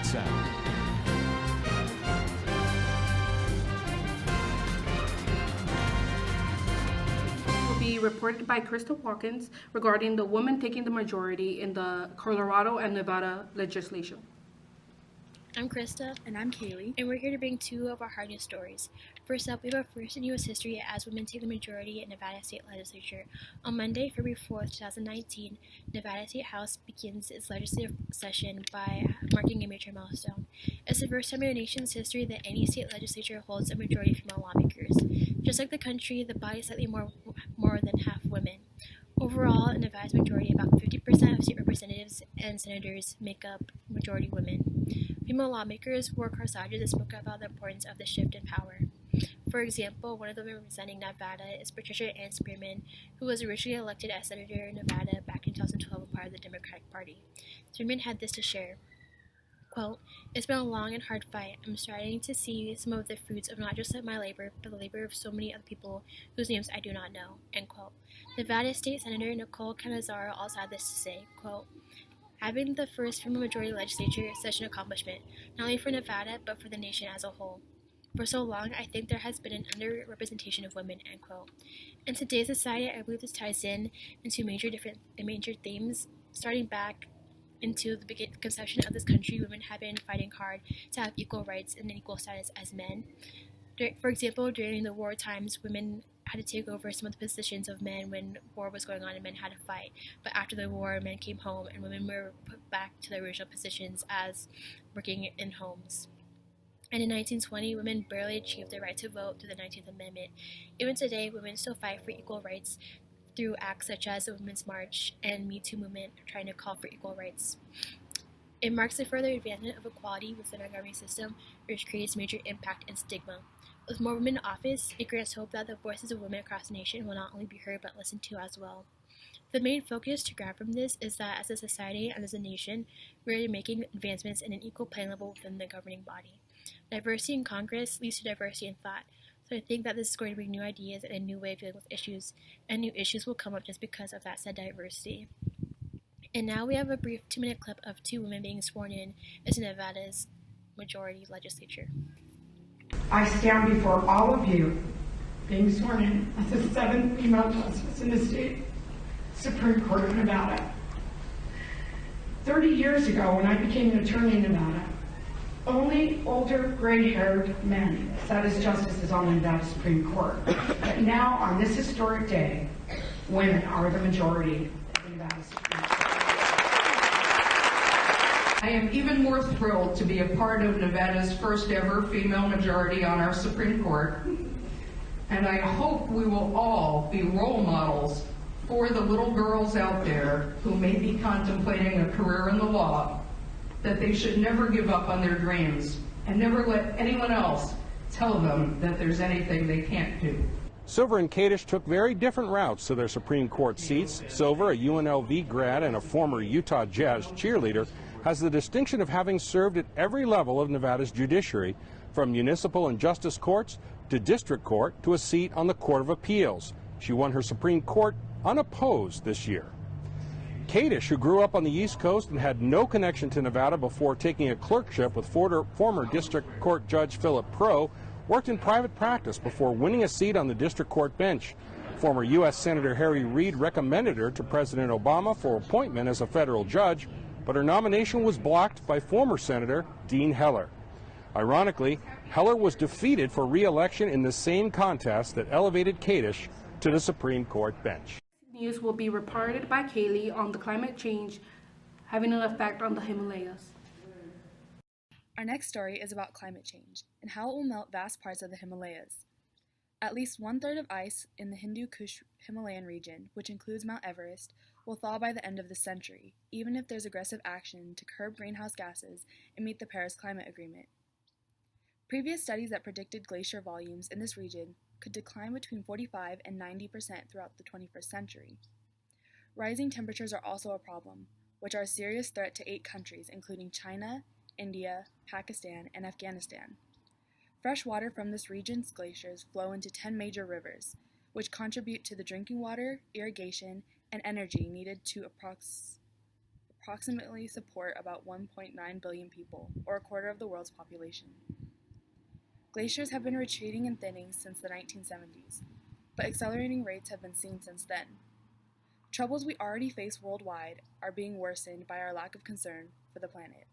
Center. Will be reported by Krista Watkins regarding the women taking the majority in the Colorado and Nevada legislation. I'm Krista. And I'm Kaylee. And we're here to bring two of our hard news stories. First up, we have our first in U.S. history as women take the majority in Nevada State Legislature. On Monday, February 4th, 2019, Nevada State House begins its legislative session by marking a major milestone. It's the first time in the nation's history that any state legislature holds a majority of female lawmakers. Just like the country, the body is slightly more than half women. Overall, in Nevada's majority, about 50% of state representatives and senators make up majority women. Female lawmakers wore corsages and spoke about the importance of the shift in power. For example, one of them representing Nevada is Patricia Ann Spearman, who was originally elected as Senator in Nevada back in 2012 as part of the Democratic Party. Spearman had this to share. Quote, "It's been a long and hard fight. I'm starting to see some of the fruits of not just my labor, but the labor of so many other people whose names I do not know." End quote. Nevada State Senator Nicole Cannizzaro also had this to say, quote, "Having the first female majority legislature is such an accomplishment, not only for Nevada, but for the nation as a whole. For so long, I think there has been an underrepresentation of women," end quote. In today's society, I believe this ties into major themes, starting back into the conception of this country. Women have been fighting hard to have equal rights and an equal status as men. For example, during the war times, women had to take over some of the positions of men when war was going on and men had to fight. But after the war, men came home and women were put back to their original positions as working in homes. And in 1920, women barely achieved the right to vote through the 19th Amendment. Even today, women still fight for equal rights through acts such as the Women's March and Me Too movement trying to call for equal rights. It marks a further advancement of equality within our governing system, which creates major impact and stigma. With more women in office, it grants hope that the voices of women across the nation will not only be heard but listened to as well. The main focus to grab from this is that as a society and as a nation, we are making advancements in an equal playing level within the governing body. Diversity in Congress leads to diversity in thought, so I think that this is going to bring new ideas and a new way of dealing with issues, and new issues will come up just because of that said diversity. And now we have a brief 2-minute clip of two women being sworn in as Nevada's majority legislature. I stand before all of you being sworn in as the 7th female justice in the state Supreme Court of Nevada. 30 years ago, when I became an attorney in Nevada, only older, gray-haired men sat as justices on the Nevada Supreme Court. But now, on this historic day, women are the majority of the Nevada Supreme Court. I am even more thrilled to be a part of Nevada's first ever female majority on our Supreme Court, and I hope we will all be role models for the little girls out there who may be contemplating a career in the law, that they should never give up on their dreams and never let anyone else tell them that there's anything they can't do. Silver and Kadish took very different routes to their Supreme Court seats. Silver, a UNLV grad and a former Utah Jazz cheerleader, has the distinction of having served at every level of Nevada's judiciary, from municipal and justice courts to district court to a seat on the Court of Appeals. She won her Supreme Court unopposed this year. Kadish, who grew up on the East Coast and had no connection to Nevada before taking a clerkship with former District Court Judge Philip Pro, worked in private practice before winning a seat on the District Court bench. Former U.S. Senator Harry Reid recommended her to President Obama for appointment as a federal judge, but her nomination was blocked by former Senator Dean Heller. Ironically, Heller was defeated for re-election in the same contest that elevated Kadish to the Supreme Court bench. News will be reported by Kaylee on the climate change having an effect on the Himalayas. Our next story is about climate change and how it will melt vast parts of the Himalayas. At least 1/3 of ice in the Hindu Kush Himalayan region, which includes Mount Everest, will thaw by the end of the century, even if there's aggressive action to curb greenhouse gases and meet the Paris Climate Agreement. Previous studies that predicted glacier volumes in this region could decline between 45% and 90% throughout the 21st century. Rising temperatures are also a problem, which are a serious threat to 8 countries, including China, India, Pakistan, and Afghanistan. Fresh water from this region's glaciers flow into 10 major rivers, which contribute to the drinking water, irrigation, and energy needed to approximately support about 1.9 billion people, or a quarter of the world's population. Glaciers have been retreating and thinning since the 1970s, but accelerating rates have been seen since then. Troubles we already face worldwide are being worsened by our lack of concern for the planet.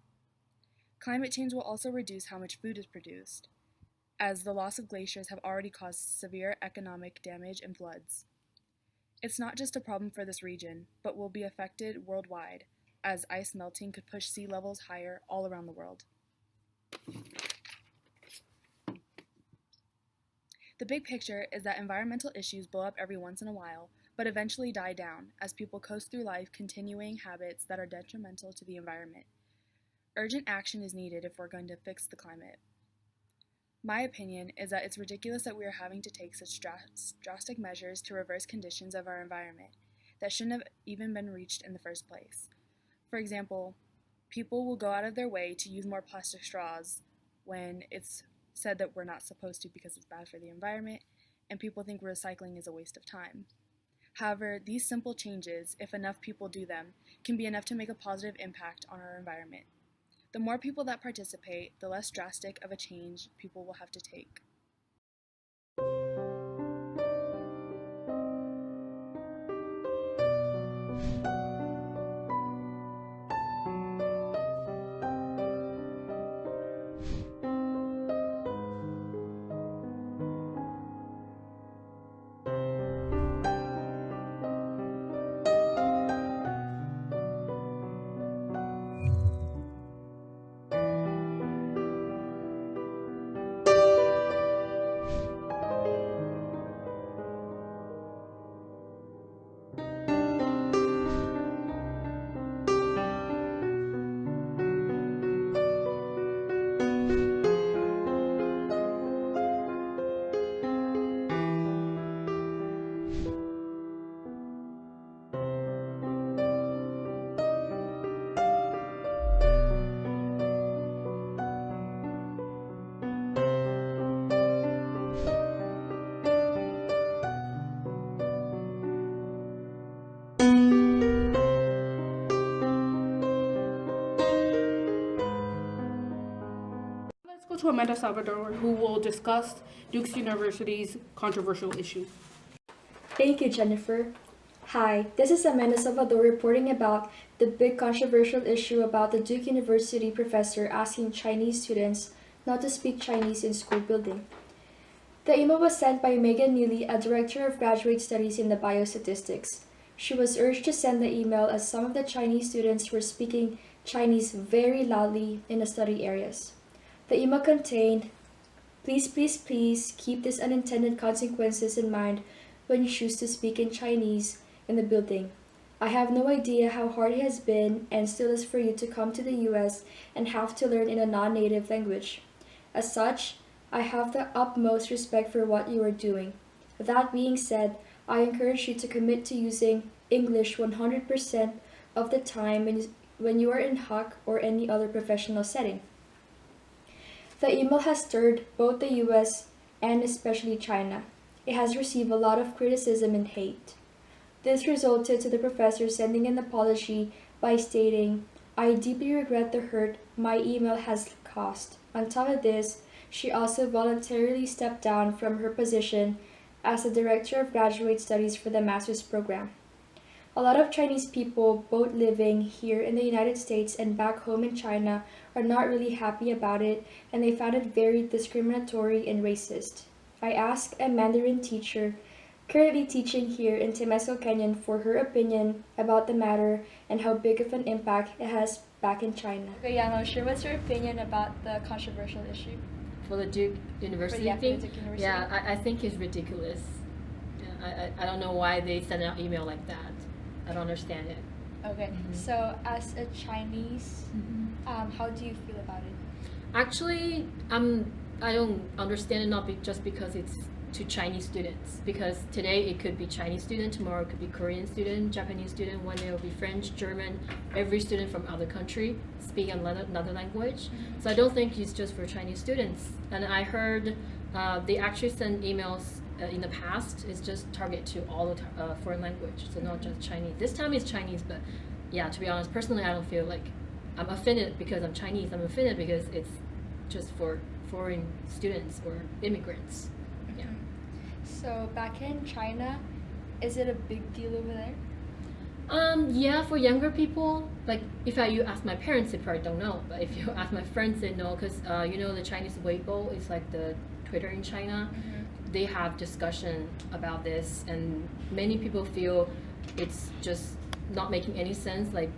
Climate change will also reduce how much food is produced, as the loss of glaciers have already caused severe economic damage and floods. It's not just a problem for this region, but will be affected worldwide, as ice melting could push sea levels higher all around the world. The big picture is that environmental issues blow up every once in a while, but eventually die down as people coast through life continuing habits that are detrimental to the environment. Urgent action is needed if we're going to fix the climate. My opinion is that it's ridiculous that we are having to take such drastic measures to reverse conditions of our environment that shouldn't have even been reached in the first place. For example, people will go out of their way to use more plastic straws when it's said that we're not supposed to because it's bad for the environment, and people think recycling is a waste of time. However, these simple changes, if enough people do them, can be enough to make a positive impact on our environment. The more people that participate, the less drastic of a change people will have to take. Let's go to Amanda Salvador, who will discuss Duke University's controversial issue. Thank you, Jennifer. Hi, this is Amanda Salvador reporting about the big controversial issue about the Duke University professor asking Chinese students not to speak Chinese in school building. The email was sent by Megan Neely, a director of graduate studies in the biostatistics. She was urged to send the email as some of the Chinese students were speaking Chinese very loudly in the study areas. The email contained, "Please, please, please keep these unintended consequences in mind when you choose to speak in Chinese in the building. I have no idea how hard it has been and still is for you to come to the US and have to learn in a non-native language. As such, I have the utmost respect for what you are doing. That being said, I encourage you to commit to using English 100% of the time when you are in HUC or any other professional setting." The email has stirred both the US and especially China. It has received a lot of criticism and hate. This resulted to the professor sending an apology by stating, "I deeply regret the hurt my email has caused." On top of this, she also voluntarily stepped down from her position as the Director of Graduate Studies for the Master's Program. A lot of Chinese people, both living here in the United States and back home in China, are not really happy about it, and they found it very discriminatory and racist. I asked a Mandarin teacher currently teaching here in Temescal Canyon for her opinion about the matter and how big of an impact it has back in China. Okay, yeah, sure. What's your opinion about the controversial issue? For the Duke University For the thing? Duke University? Yeah, I think it's ridiculous. Yeah, I don't know why they send out email like that. I don't understand it. Okay, so as a Chinese, how do you feel about it? Actually, I don't understand it not just because it's to Chinese students. Because today it could be Chinese student, tomorrow it could be Korean student, Japanese student, one day it will be French, German, every student from other country speaking another language. So I don't think it's just for Chinese students. And I heard they actually send emails in the past. It's just target to all the foreign language, so not just Chinese. This time it's Chinese, but yeah, to be honest, personally, I don't feel like I'm offended because I'm Chinese. I'm offended because it's just for foreign students or immigrants. Yeah. So back in China, is it a big deal over there? Yeah, for younger people, like if you ask my parents, they probably don't know. But if you ask my friends, they know because you know the Chinese Weibo is like the Twitter in China. They have discussion about this, and many people feel it's just not making any sense. Like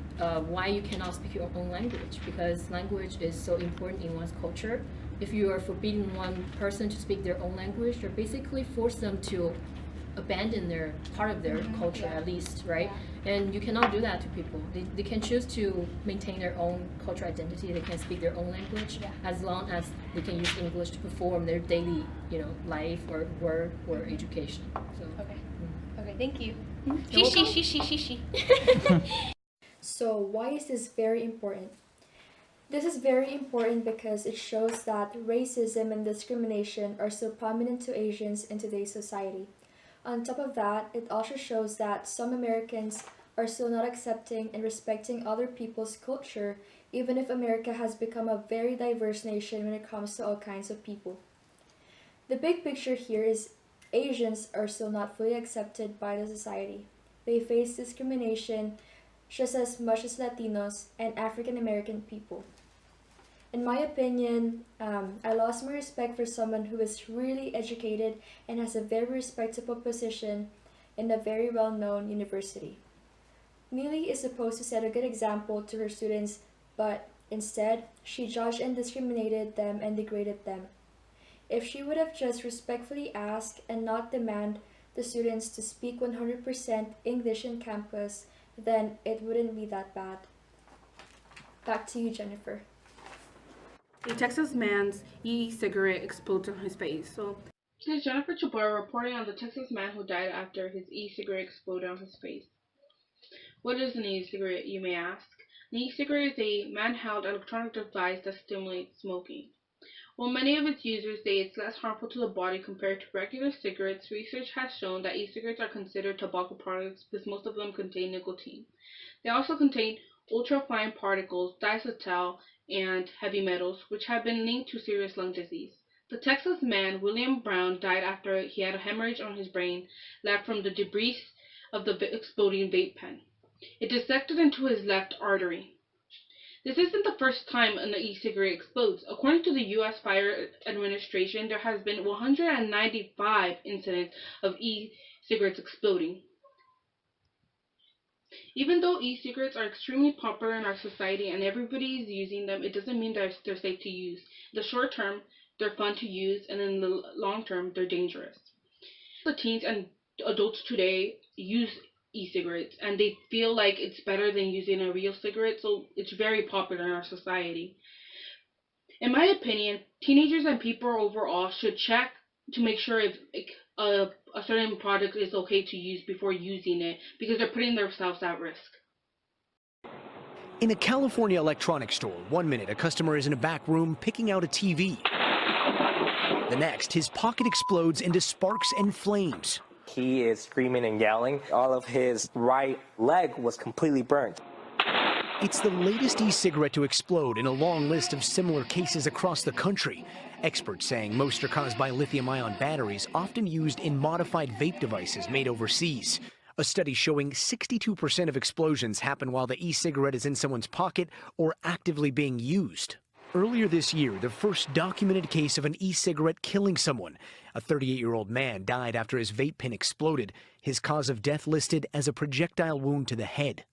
why you cannot speak your own language, because language is so important in one's culture. If you are forbidding one person to speak their own language, you're basically force them to abandon their part of their culture, at least, right? And you cannot do that to people. They can choose to maintain their own cultural identity. They can speak their own language as long as they can use English to perform their daily, life or work or education. So Okay, thank you. You're welcome. So why is this very important? This is very important because it shows that racism and discrimination are so prominent to Asians in today's society. On top of that, it also shows that some Americans are still not accepting and respecting other people's culture, even if America has become a very diverse nation when it comes to all kinds of people. The big picture here is Asians are still not fully accepted by the society. They face discrimination just as much as Latinos and African American people. In my opinion, I lost my respect for someone who is really educated and has a very respectable position in a very well-known university. Neely is supposed to set a good example to her students, but instead, she judged and discriminated them and degraded them. If she would have just respectfully asked and not demand the students to speak 100% English in campus, then it wouldn't be that bad. Back to you, Jennifer. A Texas man's e-cigarette explodes in his face. So, this is Jennifer Chabot reporting on the Texas man who died after his e-cigarette exploded on his face. What is an e-cigarette, you may ask? An e-cigarette is a man-held electronic device that stimulates smoking. While many of its users say it's less harmful to the body compared to regular cigarettes, research has shown that e-cigarettes are considered tobacco products because most of them contain nicotine. They also contain ultrafine particles, diacetyl, and heavy metals, which have been linked to serious lung disease. The Texas man, William Brown, died after he had a hemorrhage on his brain left from the debris of the exploding vape pen. It dissected into his left artery. This isn't the first time an e-cigarette explodes. According to the U.S. Fire Administration, there has been 195 incidents of e-cigarettes exploding. Even though e-cigarettes are extremely popular in our society and everybody is using them, it doesn't mean that they're safe to use. In the short term, they're fun to use, and in the long term, they're dangerous. The teens and adults today use e-cigarettes, and they feel like it's better than using a real cigarette, so it's very popular in our society. In my opinion, teenagers and people overall should check to make sure if a certain product is okay to use before using it, because they're putting themselves at risk. In a California electronics store, 1 minute a customer is in a back room picking out a TV. The next, his pocket explodes into sparks and flames. He is screaming and yelling. All of his right leg was completely burnt. It's the latest e-cigarette to explode in a long list of similar cases across the country. Experts saying most are caused by lithium-ion batteries, often used in modified vape devices made overseas. A study showing 62% of explosions happen while the e-cigarette is in someone's pocket or actively being used. Earlier this year, the first documented case of an e-cigarette killing someone. A 38-year-old man died after his vape pen exploded. His cause of death listed as a projectile wound to the head.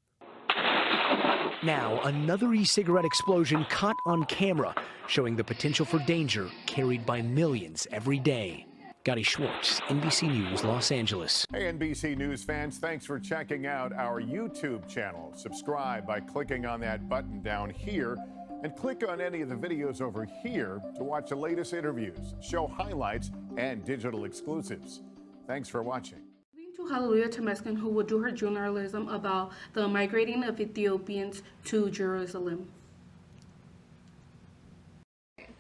Now, another e-cigarette explosion caught on camera, showing the potential for danger carried by millions every day. Gotti Schwartz, NBC News, Los Angeles. Hey, NBC News fans, thanks for checking out our YouTube channel. Subscribe by clicking on that button down here, and click on any of the videos over here to watch the latest interviews, show highlights, and digital exclusives. Thanks for watching. To Hallelujah Temeskin, who will do her journalism about the migrating of Ethiopians to Jerusalem.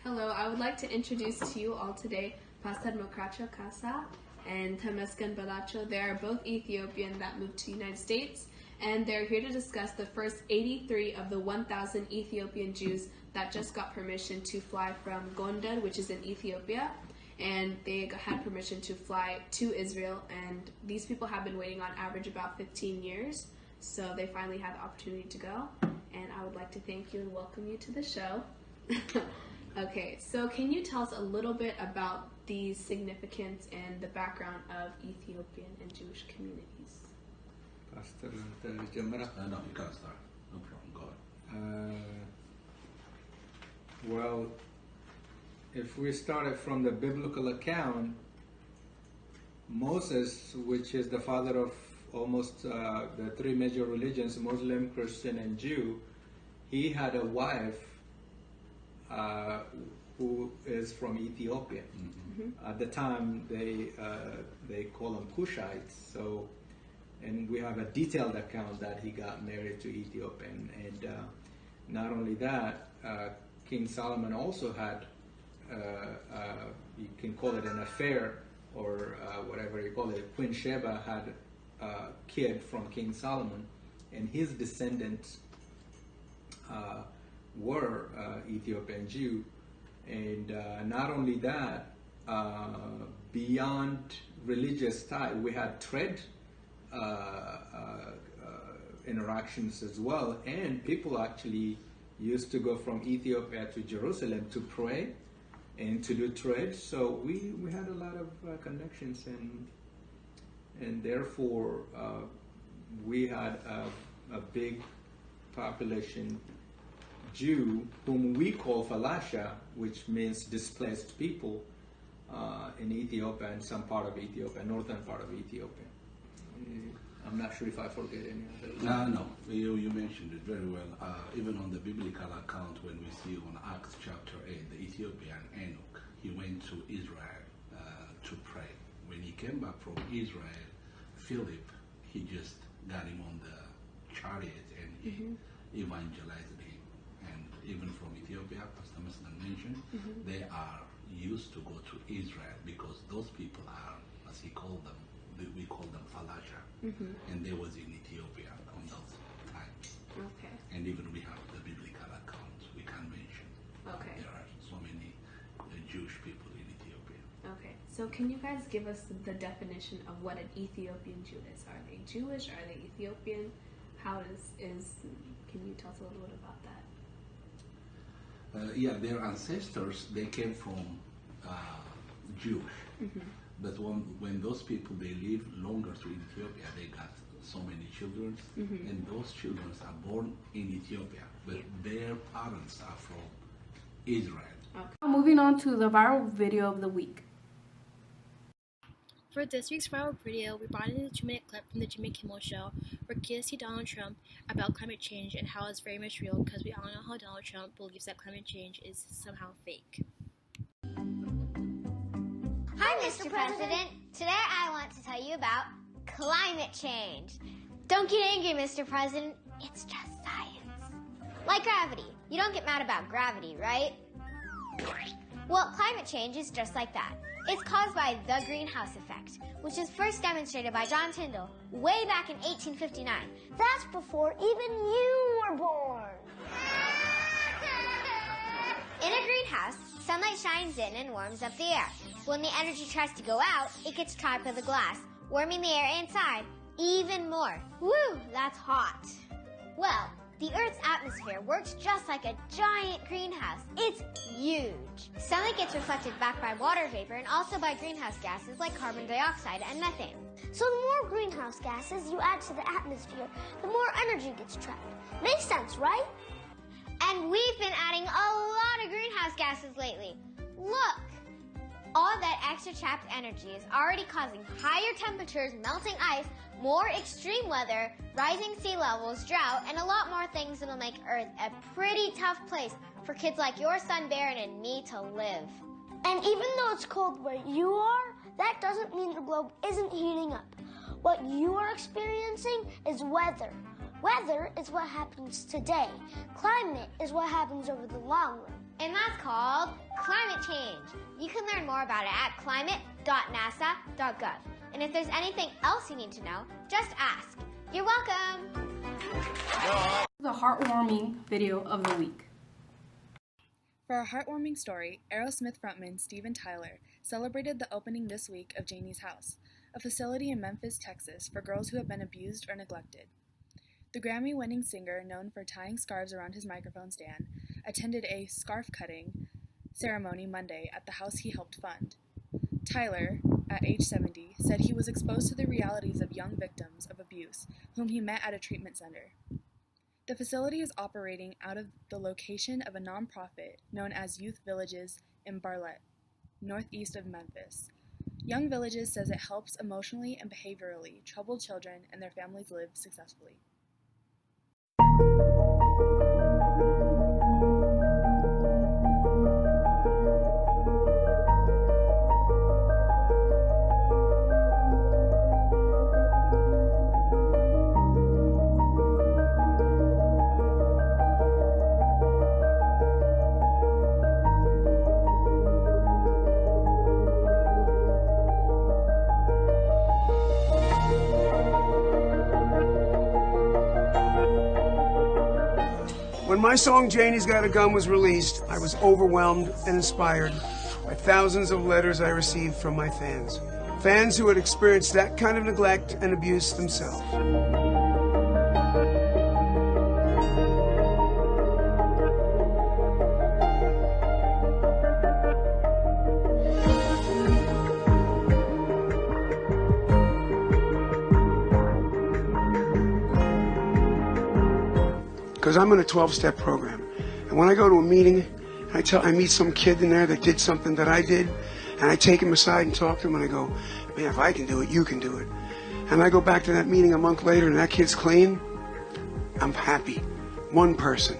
Hello, I would like to introduce to you all today Pastor Mokracho Kasa and Temeskin Balacho. They are both Ethiopian that moved to the United States, and they're here to discuss the first 83 of the 1,000 Ethiopian Jews that just got permission to fly from Gondar, which is in Ethiopia, and they had permission to fly to Israel, and these people have been waiting on average about 15 years, so they finally had the opportunity to go, and I would like to thank you and welcome you to the show. Okay, so can you tell us a little bit about the significance and the background of Ethiopian and Jewish communities? Pastor, no, you can start. No problem. Go ahead. Well, if we started from the biblical account, Moses, which is the father of almost the three major religions, Muslim, Christian, and Jew, he had a wife who is from Ethiopia. Mm-hmm. At the time, they call them Cushites. So, and we have a detailed account that he got married to Ethiopian. And not only that, King Solomon also had, you can call it an affair or whatever you call it. Queen Sheba had a kid from King Solomon, and his descendants were Ethiopian Jew. And not only that, beyond religious tie, we had trade interactions as well, and people actually used to go from Ethiopia to Jerusalem to pray and to do trade. So we had a lot of connections, and therefore we had a big population Jew, whom we call Falasha, which means displaced people, in Ethiopia and some part of Ethiopia, northern part of Ethiopia. I'm not sure if I forget any other. No, you mentioned it very well. Even on the biblical account, when we see on Acts chapter 8, the Ethiopian Enoch, he went to Israel to pray. When he came back from Israel, Philip, he just got him on the chariot and he evangelized him. And even from Ethiopia, Pastor Muslim mentioned, they are used to go to Israel because those people are, as he called them, we call them Falasha, and they was in Ethiopia on those times. Okay. And even we have the biblical accounts we can mention. Okay. There are so many Jewish people in Ethiopia. Okay. So can you guys give us the definition of what an Ethiopian Jew is? Are they Jewish? Are they Ethiopian? How can you tell us a little bit about that? Yeah, their ancestors, they came from Jewish. But when those people, they live longer to Ethiopia, they got so many children, and those children are born in Ethiopia, but their parents are from Israel. Okay. Moving on to the viral video of the week. For this week's viral video, we brought in a 2-minute clip from the Jimmy Kimmel Show where kids see Donald Trump about climate change and how it's very much real because we all know how Donald Trump believes that climate change is somehow fake. Hi, Mr. President. Today I want to tell you about climate change. Don't get angry, Mr. President. It's just science. Like gravity. You don't get mad about gravity, right? Well, climate change is just like that. It's caused by the greenhouse effect, which was first demonstrated by John Tyndall way back in 1859. That's before even you were born. In a greenhouse, sunlight shines in and warms up the air. When the energy tries to go out, it gets trapped in the glass, warming the air inside even more. Woo, that's hot. Well, the Earth's atmosphere works just like a giant greenhouse. It's huge. Sunlight gets reflected back by water vapor and also by greenhouse gases like carbon dioxide and methane. So the more greenhouse gases you add to the atmosphere, the more energy gets trapped. Makes sense, right? And we've been adding a lot of greenhouse gases lately. Look! All that extra trapped energy is already causing higher temperatures, melting ice, more extreme weather, rising sea levels, drought, and a lot more things that'll make Earth a pretty tough place for kids like your son Barron and me to live. And even though it's cold where you are, that doesn't mean the globe isn't heating up. What you are experiencing is weather. Weather is what happens today. Climate is what happens over the long run. And that's called climate change. You can learn more about it at climate.nasa.gov. And if there's anything else you need to know, just ask. You're welcome. The heartwarming video of the week. For our heartwarming story, Aerosmith frontman Steven Tyler celebrated the opening this week of Janie's House, a facility in Memphis, Texas for girls who have been abused or neglected. The Grammy-winning singer, known for tying scarves around his microphone stand, attended a scarf-cutting ceremony Monday at the house he helped fund. Tyler, at age 70, said he was exposed to the realities of young victims of abuse, whom he met at a treatment center. The facility is operating out of the location of a nonprofit known as Youth Villages in Bartlett, northeast of Memphis. Young Villages says it helps emotionally and behaviorally troubled children and their families live successfully. When my song Janie's Got a Gun was released, I was overwhelmed and inspired by thousands of letters I received from my fans. Fans who had experienced that kind of neglect and abuse themselves. Because I'm in a 12-step program. And when I go to a meeting, I meet some kid in there that did something that I did, and I take him aside and talk to him, and I go, man, if I can do it, you can do it. And I go back to that meeting a month later, and that kid's clean, I'm happy. One person.